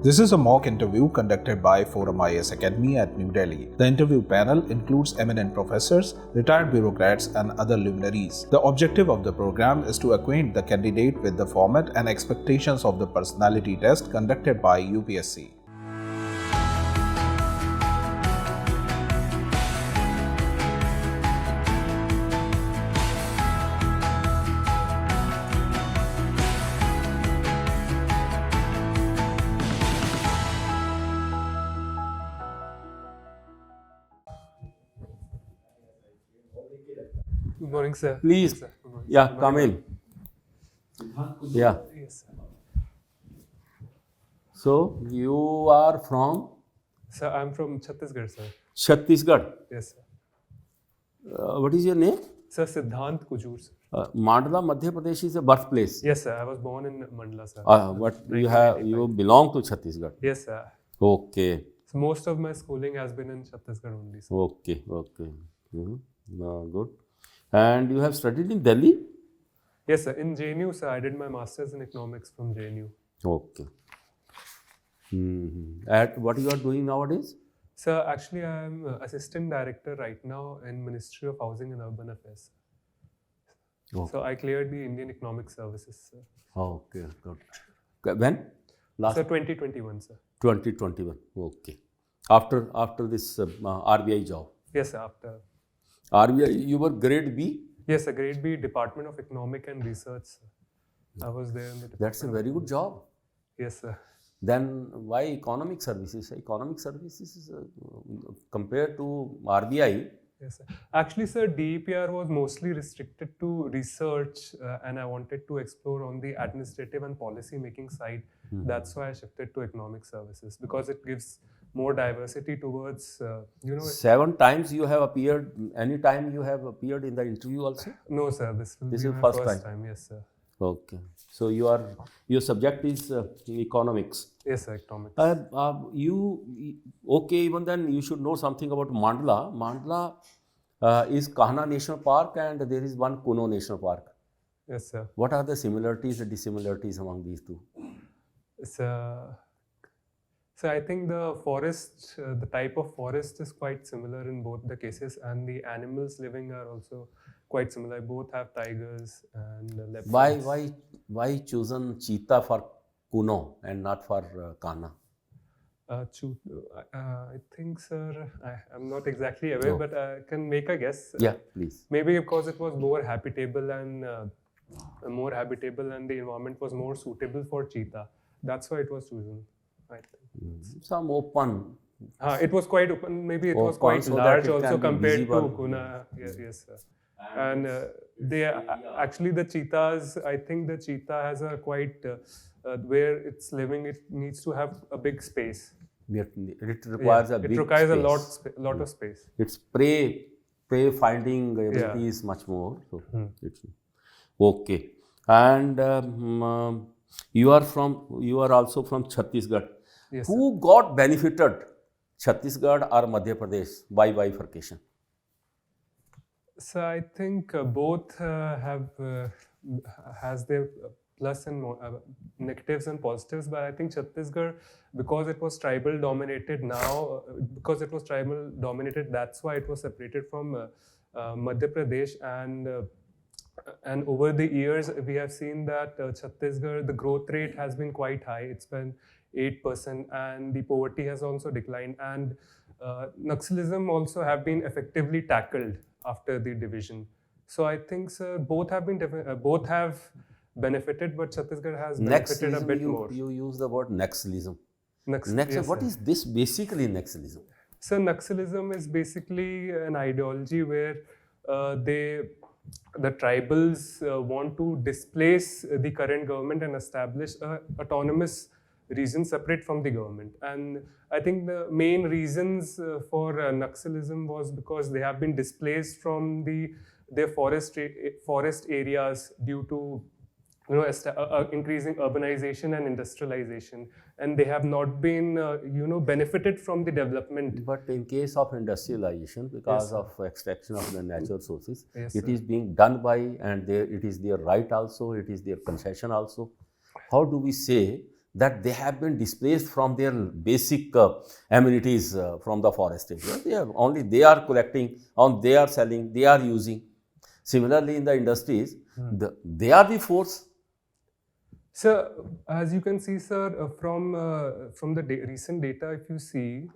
This is a mock interview conducted by ForumIAS Academy at New Delhi. The interview panel includes eminent professors, retired bureaucrats, and other luminaries. The objective of the program is to acquaint the candidate with the format and expectations of the personality test conducted by UPSC. Good morning, sir. Please, Yes, sir. Good morning. yeah, Good come morning. in. Yeah. Yes, sir. So you are from Sir, I'm from Chhattisgarh, sir. Chhattisgarh. Yes, sir. What is your name? Sir, Siddhant Kujur, sir. Mandla, Madhya Pradesh is a birthplace. Yes, sir. I was born in Mandla, sir. But you belong to Chhattisgarh. Yes, sir. Okay. So most of my schooling has been in Chhattisgarh only, sir. Okay. Good. And you have studied in Delhi? Yes, sir. In JNU, sir, I did my master's in economics from JNU. Okay. And what you are doing nowadays? Sir, actually, I am assistant director right now in Ministry of Housing and Urban Affairs. Okay. So I cleared the Indian Economic Services, sir. Okay, good. When? Sir, 2021, sir. 2021. Okay. After this RBI job. Yes, sir. After. RBI, you were grade B? Yes, sir. Grade B, Department of Economic and Research, sir. I was there in the department. That's a very good job. Yes, sir. Then why economic services? Economic services is, compared to RBI. Yes, sir. Actually, sir, DEPR was mostly restricted to research and I wanted to explore on the administrative and policy making side. That's why I shifted to economic services because it gives more diversity towards, 7 times you have appeared, any time you have appeared in the interview also? No, sir, this will This be is my first time. Yes, sir. Okay. So your subject is economics. Yes, sir, economics. Okay, even then you should know something about Mandla. Mandla is Kahana National Park and there is one Kuno National Park. Yes, sir. What are the similarities and dissimilarities among these two? So I think the forest, the type of forest is quite similar in both the cases, and the animals living are also quite similar. Both have tigers and leopards. Why chosen cheetah for Kuno and not for Kahana? I think, sir, I'm not exactly aware, but I can make a guess. Yeah, please. Maybe because it was more habitable and the environment was more suitable for cheetah. That's why it was chosen, I think. Some open. It was quite open. Maybe it was Open quite so that large it also can be compared visible. to Kuna. Yes, sir. And they actually the cheetahs. I think the cheetah has a quite where it's living. It needs to have a big space. It requires a big It requires space. a lot of space. Its prey finding ability is much more. So it's okay. And you are also from Chhattisgarh. Yes, Who got benefited, Chhattisgarh or Madhya Pradesh, by bifurcation? So I think both has their plus and negatives and positives, but I think Chhattisgarh, because it was tribal dominated that's why it was separated from Madhya Pradesh, and over the years we have seen that Chhattisgarh, the growth rate has been quite high. It's been 8% and the poverty has also declined, and Naxalism also have been effectively tackled after the division. So I think, sir, both have benefited, but Chhattisgarh has benefited a bit more. You use the word Naxalism. Yes, what is this basically, Naxalism? So Naxalism is basically an ideology where the tribals want to displace the current government and establish an autonomous region separate from the government. And I think the main reasons for Naxalism was because they have been displaced from their forest areas due to increasing urbanization and industrialization, and they have not been benefited from the development. But in case of industrialization, because of extraction of the natural sources, it is being done by, and it is their right also, it is their concession also. How do we say that they have been displaced from their basic amenities from the forest area. They are collecting, they are selling, they are using. Similarly, in the industries, they are the force. Sir, as you can see, sir, from the recent data, if you see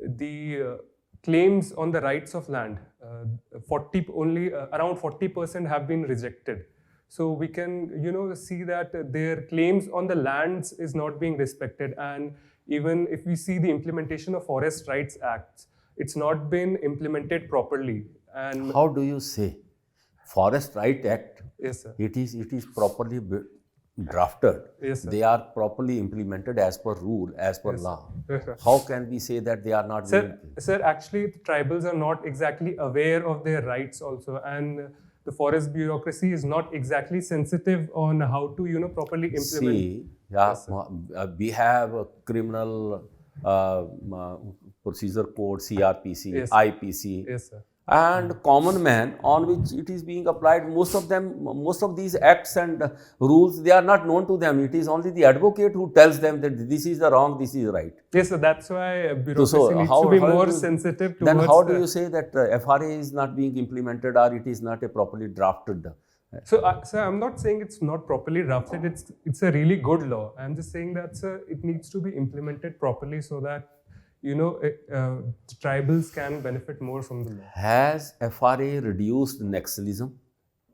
the claims on the rights of land, around 40% have been rejected. So we can, see that their claims on the lands is not being respected. And even if we see the implementation of Forest Rights Acts, it's not been implemented properly. And how do you say? Forest Right Act, yes, sir. It is properly drafted. Yes, sir. They are properly implemented as per rule, as per law. How can we say that they are not? Sir, actually, the tribals are not exactly aware of their rights also, and the forest bureaucracy is not exactly sensitive on how to, properly implement. See, Yes, we have a criminal procedure code, CRPC, Yes. IPC. Yes, sir. And common man on which it is being applied. Most of these acts and rules, they are not known to them. It is only the advocate who tells them that this is the wrong, this is right. Yes, so that's why bureaucracy needs to be more sensitive towards. Then how do you say that FRA is not being implemented or it is not a properly drafted? So, sir, I'm not saying it's not properly drafted. It's a really good law. I'm just saying that, sir, it needs to be implemented properly so that the tribals can benefit more from the law. Has FRA reduced naxalism?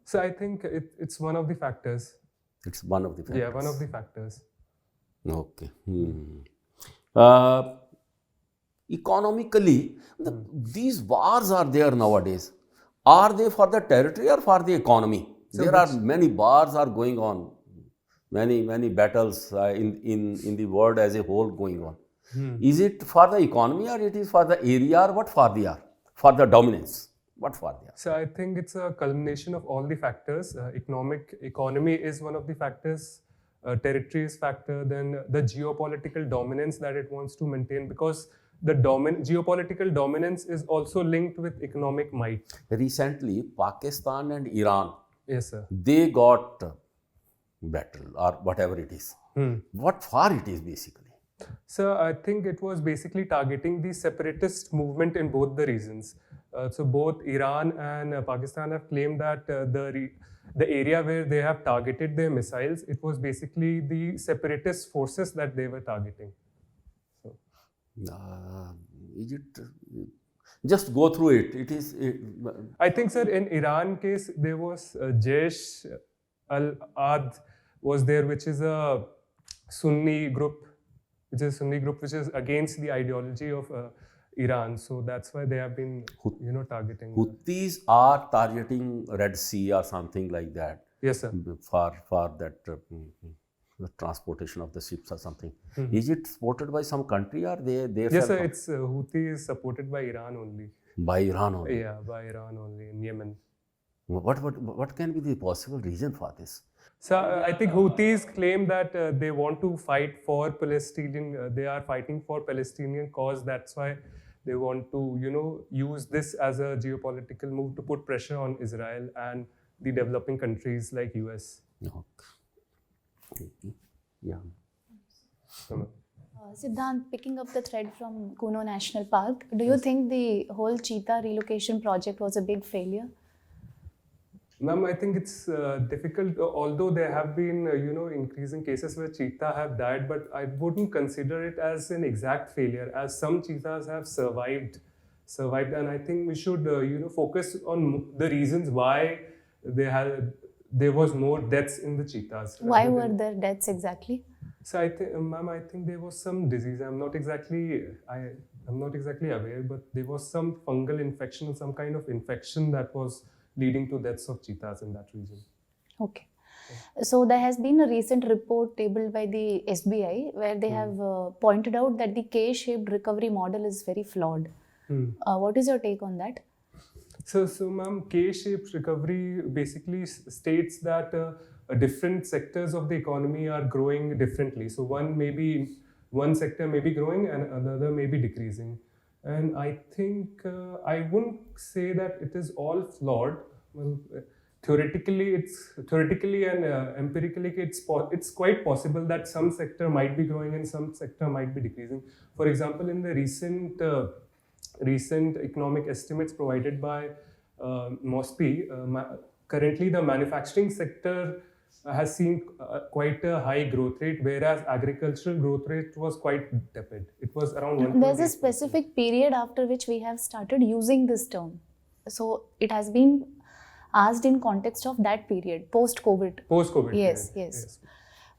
So I think it's one of the factors. It's one of the factors. Yeah, one of the factors. Okay. Economically, these wars are there nowadays. Are they for the territory or for the economy? So there are many wars are going on. Many battles in the world as a whole going on. Is it for the economy or it is for the area or what for the are? For the dominance? What for the are? So I think it's a culmination of all the factors. Economy is one of the factors. Territory is factor. Then the geopolitical dominance that it wants to maintain, because the geopolitical dominance is also linked with economic might. Recently, Pakistan and Iran, yes, sir, they got battle or whatever it is. What for it is basically? So I think it was basically targeting the separatist movement in both the regions. So both Iran and Pakistan have claimed that the area where they have targeted their missiles, it was basically the separatist forces that they were targeting. So. Is it? Just go through it. It is. I think, sir, in Iran case, there was Jaish al-Adl was there, which is a Sunni group. Which is against the ideology of Iran. So that's why they have been, targeting. Houthis are targeting Red Sea or something like that. Yes, sir. For that the transportation of the ships or something. Is it supported by some country or they? Yes, sir. It's Houthi is supported by Iran only. By Iran only. Yeah, by Iran only in Yemen. What can be the possible reason for this? So I think Houthis claim that they want to fight for Palestinian. They are fighting for Palestinian cause. That's why they want to, use this as a geopolitical move to put pressure on Israel and the developing countries like US. Okay. Yeah. Siddhant, picking up the thread from Kuno National Park, do you think the whole cheetah relocation project was a big failure? Ma'am, I think it's difficult, although there have been, increasing cases where cheetah have died, but I wouldn't consider it as an exact failure, as some cheetahs have survived, and I think we should, focus on the reasons why there was more deaths in the cheetahs. Why were there deaths exactly? So I think, ma'am, I think there was some disease. I'm not exactly aware, but there was some fungal infection, some kind of infection that was leading to deaths of cheetahs in that region. Okay. So there has been a recent report tabled by the SBI where they have pointed out that the K-shaped recovery model is very flawed. What is your take on that? So ma'am, K-shaped recovery basically states that different sectors of the economy are growing differently. So one sector may be growing and another may be decreasing. And I think I wouldn't say that it is all flawed. Well, theoretically and empirically it's quite possible that some sector might be growing and some sector might be decreasing. For example, in the recent economic estimates provided by MOSPI, currently the manufacturing sector has seen quite a high growth rate, whereas agricultural growth rate was quite tepid. It was around 1.8%. There's a specific period after which we have started using this term. So it has been asked in context of that period, post-COVID. Post-COVID. Yes.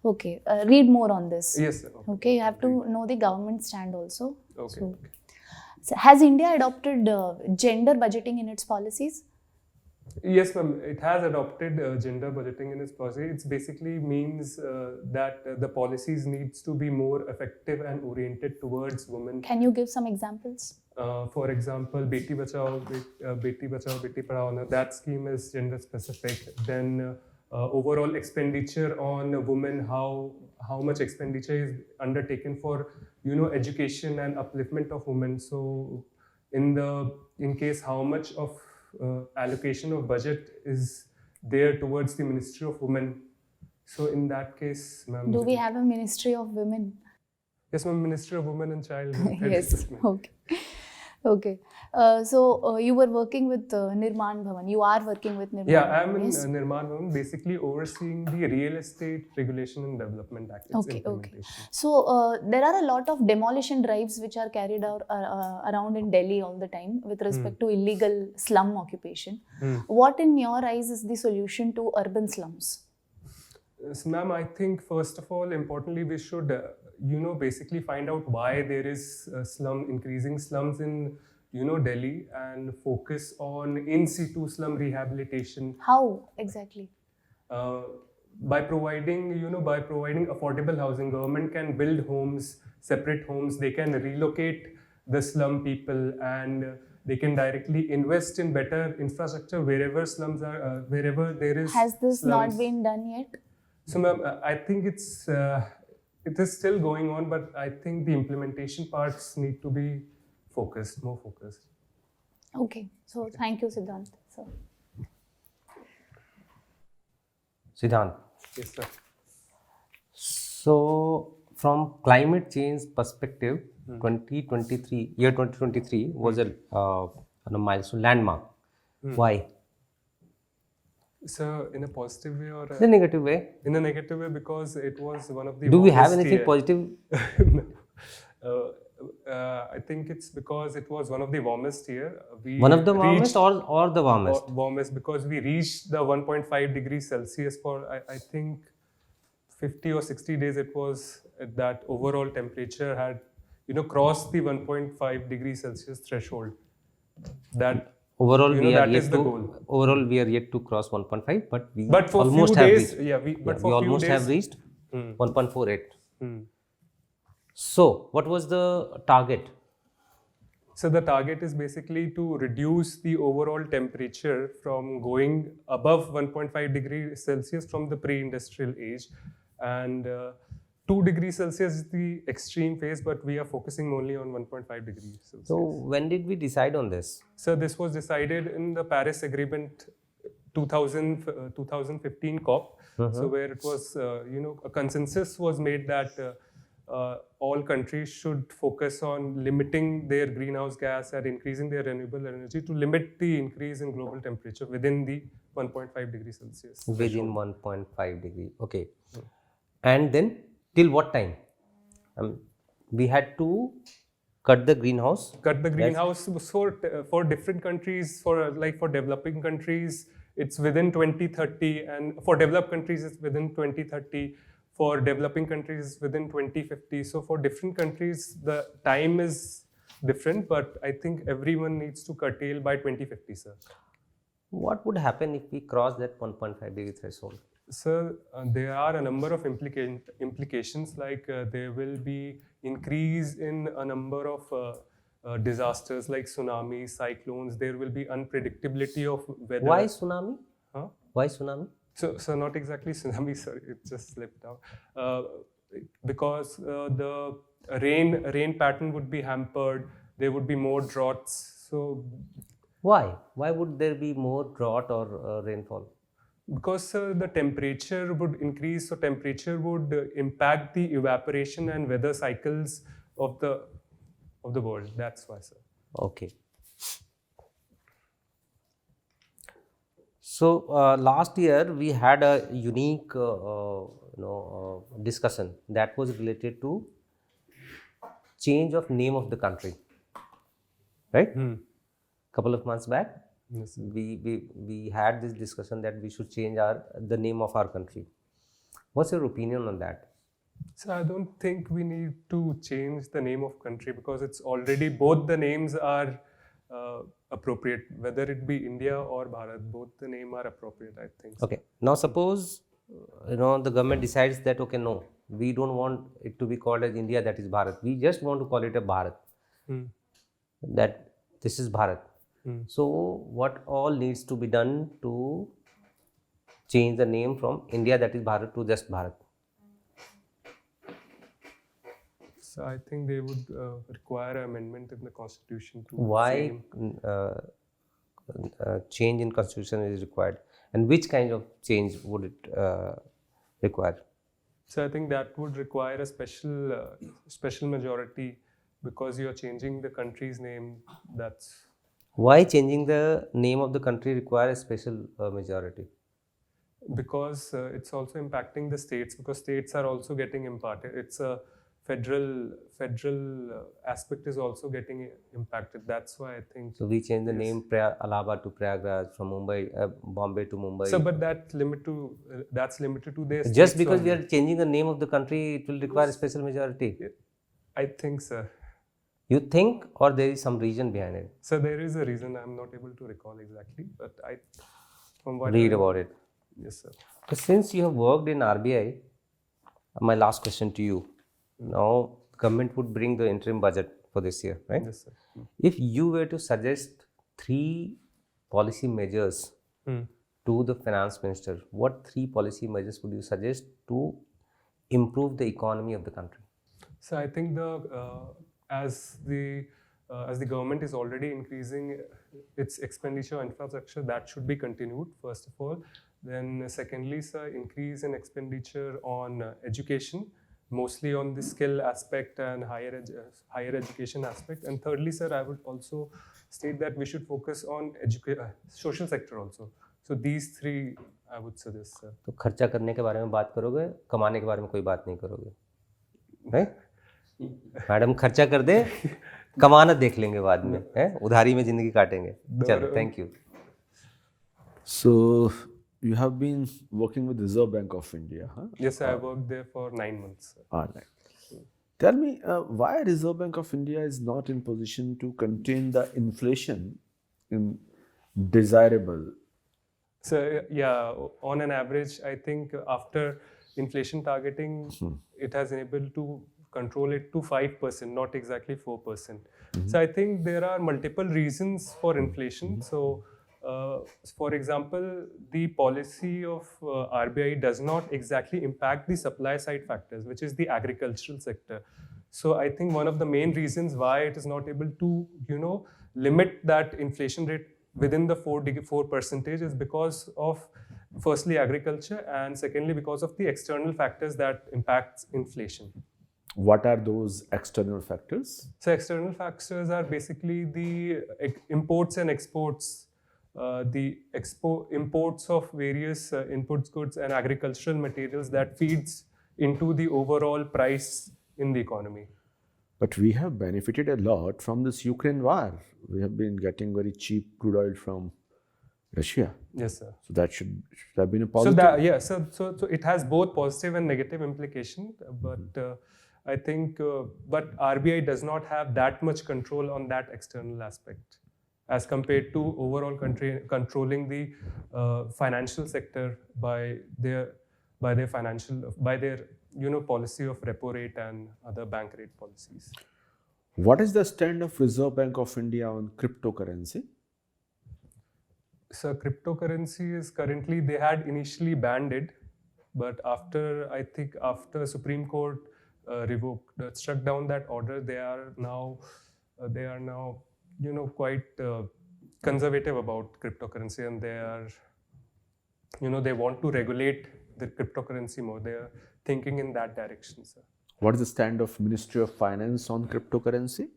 Okay, read more on this. Yes, sir. Okay, you have to know the government stand also. Okay. So has India adopted gender budgeting in its policies? Yes, ma'am. It has adopted gender budgeting in its policy. It basically means that the policies needs to be more effective and oriented towards women. Can you give some examples? For example, Beti Bachao, Beti Padhao, that scheme is gender specific. Then overall expenditure on women, how much expenditure is undertaken for education and upliftment of women. So in case how much of allocation of budget is there towards the Ministry of Women. So in that case, ma'am. Do we have a Ministry of Women? Yes, ma'am. Ministry of Women and Child. Yes. Okay. So you were working with Nirman Bhavan. You are working with Nirman Bhavan. Yeah, I am in Nirman Bhavan, basically overseeing the Real Estate Regulation and Development Act. Okay. So there are a lot of demolition drives which are carried out around in Delhi all the time with respect to illegal slum occupation. What in your eyes is the solution to urban slums? So, ma'am, I think first of all, importantly, we should basically find out why there is increasing slums in Delhi and focus on in situ slum rehabilitation. How exactly? By providing affordable housing. Government can build homes, separate homes. They can relocate the slum people and they can directly invest in better infrastructure wherever slums are, wherever there is. Has this slums. not been done yet? So, ma'am, I think it is still going on, but I think the implementation parts need to be more focused. Okay. So, thank you, Siddhant. Siddhant. Yes, sir. So, from climate change perspective, 2023 was a milestone landmark. Why? So, in a positive way or In a negative way? In a negative way, because it was one of the Do we have warmest anything year. positive? I think it's because it was one of the warmest year. One of the warmest or the warmest? Warmest, because we reached the 1.5 degrees Celsius for I think 50 or 60 days. It was that overall temperature had crossed the 1.5 degrees Celsius threshold. That overall we are that yet is the to goal. Overall we are yet to cross 1.5, but we for almost few have days, reached. we almost have reached 1.48. So, what was the target? So the target is basically to reduce the overall temperature from going above 1.5 degrees Celsius from the pre-industrial age, and 2 degrees Celsius is the extreme phase, but we are focusing only on 1.5 degrees Celsius. So, when did we decide on this? So this was decided in the Paris Agreement 2015 COP, so where it was, a consensus was made that all countries should focus on limiting their greenhouse gas and increasing their renewable energy to limit the increase in global temperature within the 1.5 degrees Celsius. Within 1.5 degree. Okay. And then till what time? We had to cut the greenhouse. Cut the greenhouse for different countries, for developing countries, it's within 2030, and for developed countries, it's within 2030. For developing countries, within 2050. So for different countries, the time is different, but I think everyone needs to curtail by 2050, sir. What would happen if we cross that 1.5 degree threshold? Sir, there are a number of implications, like there will be increase in a number of disasters like tsunamis, cyclones. There will be unpredictability of weather. Why tsunami? Huh? Why tsunami? So not exactly tsunami, sorry, it just slipped out. Because the rain pattern would be hampered, there would be more droughts. So why? Why would there be more drought or rainfall? Because the temperature would increase, so temperature would impact the evaporation and weather cycles of the world. That's why, sir. Okay. So last year we had a unique discussion that was related to change of name of the country, right? Couple of months back, Yes, sir. we had this discussion that we should change the name of our country. What's your opinion on that? So I don't think we need to change the name of country because it's already, both the names are appropriate, whether it be India or Bharat, both the name are appropriate, I think. So. Okay. Now suppose the government decides that okay, no, we don't want it to be called as India, that is Bharat. We just want to call it a Bharat. That this is Bharat. So what all needs to be done to change the name from India, that is Bharat, to just Bharat? So I think they would require an amendment in the constitution to Why change in constitution is required, and which kind of change would it require? So I think that would require a special majority because you are changing the country's name. That's why changing the name of the country requires a special majority. Because it's also impacting the states, because states are also getting impacted. It's a federal aspect is also getting impacted. That's why I think. So we change the name Allahabad to Prayagraj, from Bombay to Mumbai. So, but that's limited to their. Just because we are changing the name of the country, it will require a special majority. I think, sir. You think, or there is some reason behind it? So there is a reason. I'm not able to recall exactly, but from what read about it. Yes, sir. So since you have worked in RBI, my last question to you. Now, government would bring the interim budget for this year, right? Yes, sir. If you were to suggest 3 policy measures to the finance minister, what 3 policy measures would you suggest to improve the economy of the country? So I think as the government is already increasing its expenditure on infrastructure, that should be continued, first of all. Then secondly, sir, increase in expenditure on education, mostly on the skill aspect and higher education aspect. And thirdly, sir, I would also state that we should focus on social sector also. So these 3 I would suggest, sir. तो खर्चा करने के बारे में बात करोगे, कमाने के बारे में कोई बात नहीं करोगे, right? मैडम खर्चा कर दे, कमाना देख लेंगे बाद में, है? उधारी में जिंदगी काटेंगे. चलो, thank you. So you have been working with Reserve Bank of India, huh? Yes, I worked there for 9 months. Sir. All right. Tell me why Reserve Bank of India is not in position to contain the inflation in desirable. So yeah, on an average, I think after inflation targeting, it has enabled to control it to 5%, not exactly 4%. So I think there are multiple reasons for inflation. So for example, the policy of RBI does not exactly impact the supply side factors, which is the agricultural sector. So I think one of the main reasons why it is not able to, limit that inflation rate within the 4% is because of, firstly, agriculture, and secondly, because of the external factors that impacts inflation. What are those external factors? So external factors are basically the imports and exports, the imports of various inputs, goods and agricultural materials that feeds into the overall price in the economy. But we have benefited a lot from this Ukraine war. We have been getting very cheap crude oil from Russia. Yes, sir. So that should have been a positive. So it has both positive and negative implication, but I think, but RBI does not have that much control on that external aspect as compared to overall country controlling the financial sector by their policy of repo rate and other bank rate policies. What is the stand of Reserve Bank of India on cryptocurrency? So cryptocurrency is currently, they had initially banned it, but after Supreme Court struck down that order, they are now quite conservative about cryptocurrency, and they want to regulate the cryptocurrency more. They are thinking in that direction, sir. What is the stand of Ministry of Finance on cryptocurrency?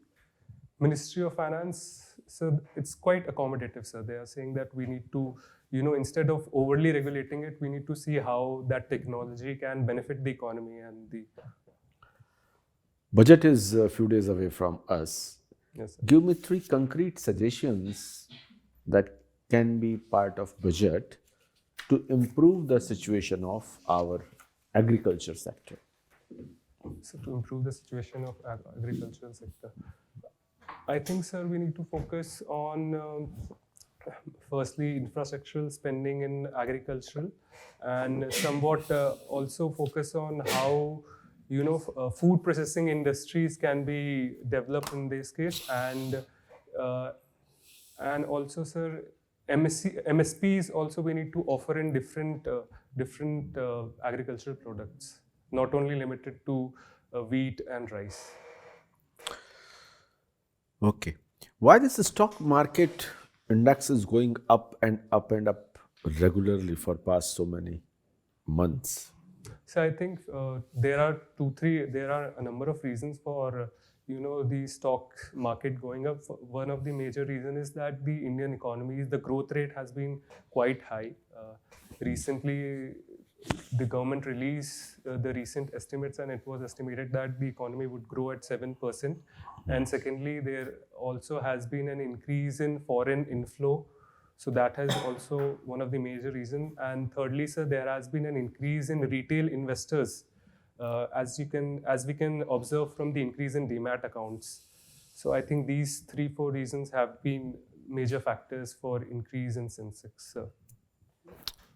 Ministry of Finance, so it's quite accommodative, sir. They are saying that we need to, instead of overly regulating it, we need to see how that technology can benefit the economy and the... Budget is a few days away from us. Yes, sir. Give me 3 concrete suggestions that can be part of budget to improve the situation of our agriculture sector. So to improve the situation of agricultural sector, I think, sir, we need to focus on firstly infrastructural spending in agricultural, and somewhat also focus on how food processing industries can be developed in this case, and also, sir, MSPs also we need to offer in different agricultural products, not only limited to wheat and rice. Okay. Why this stock market index is going up and up and up regularly for past so many months? So I think there are a number of reasons for the stock market going up. One of the major reasons is that the Indian economy, the growth rate has been quite high. Recently, the government released the recent estimates, and it was estimated that the economy would grow at 7%. And secondly, there also has been an increase in foreign inflow. So that has also one of the major reasons. And thirdly, sir, there has been an increase in retail investors, as we can observe from the increase in demat accounts. So I think these 3-4 reasons have been major factors for increase in Sensex, sir.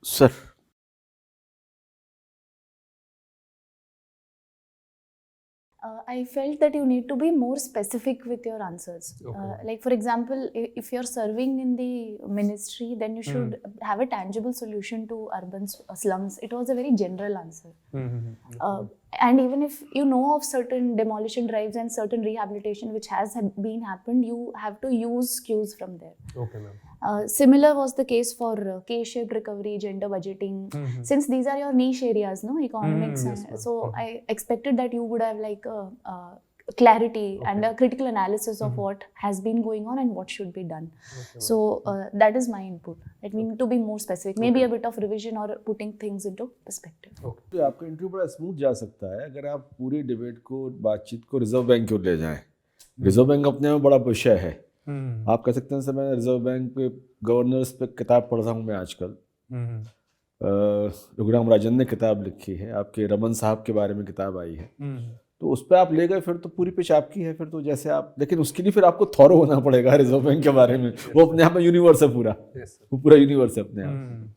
Sir. I felt that you need to be more specific with your answers. Okay. Like, for example, if you're serving in the ministry, then you should have a tangible solution to urban slums. It was a very general answer. And even if you know of certain demolition drives and certain rehabilitation which has been happened, you have to use cues from there. Okay, ma'am. Similar was the case for K-shaped recovery, gender budgeting. Since these are your niche areas, no, economics. Yes, so I expected that you would have like a clarity and a critical analysis of what has been going on and what should be done. So that is my input. That we need to be more specific. Maybe a bit of revision or putting things into perspective. तो आपका interview बड़ा smooth जा सकता है अगर आप पूरी debate को बातचीत को रिजर्व बैंक की ओर ले जाएं। रिजर्व बैंक अपने में बड़ा विषय है। आप कह सकते हैं सर मैं रिजर्व बैंक पे गवर्नर्स पे किताब पढ़ रहा हूँ मैं आजकल। रघुराम राजन ने किताब लिखी है, आपके रमन साहब के बारे में किताब आई है, तो उस पर आप ले गए, फिर तो पूरी पिच आपकी है, फिर तो जैसे आप, लेकिन उसके लिए फिर आपको थॉरो होना पड़ेगा रिजर्व बैंक के बारे में। वो अपने आप में यूनिवर्स है पूरा, वो पूरा यूनिवर्स है अपने आप।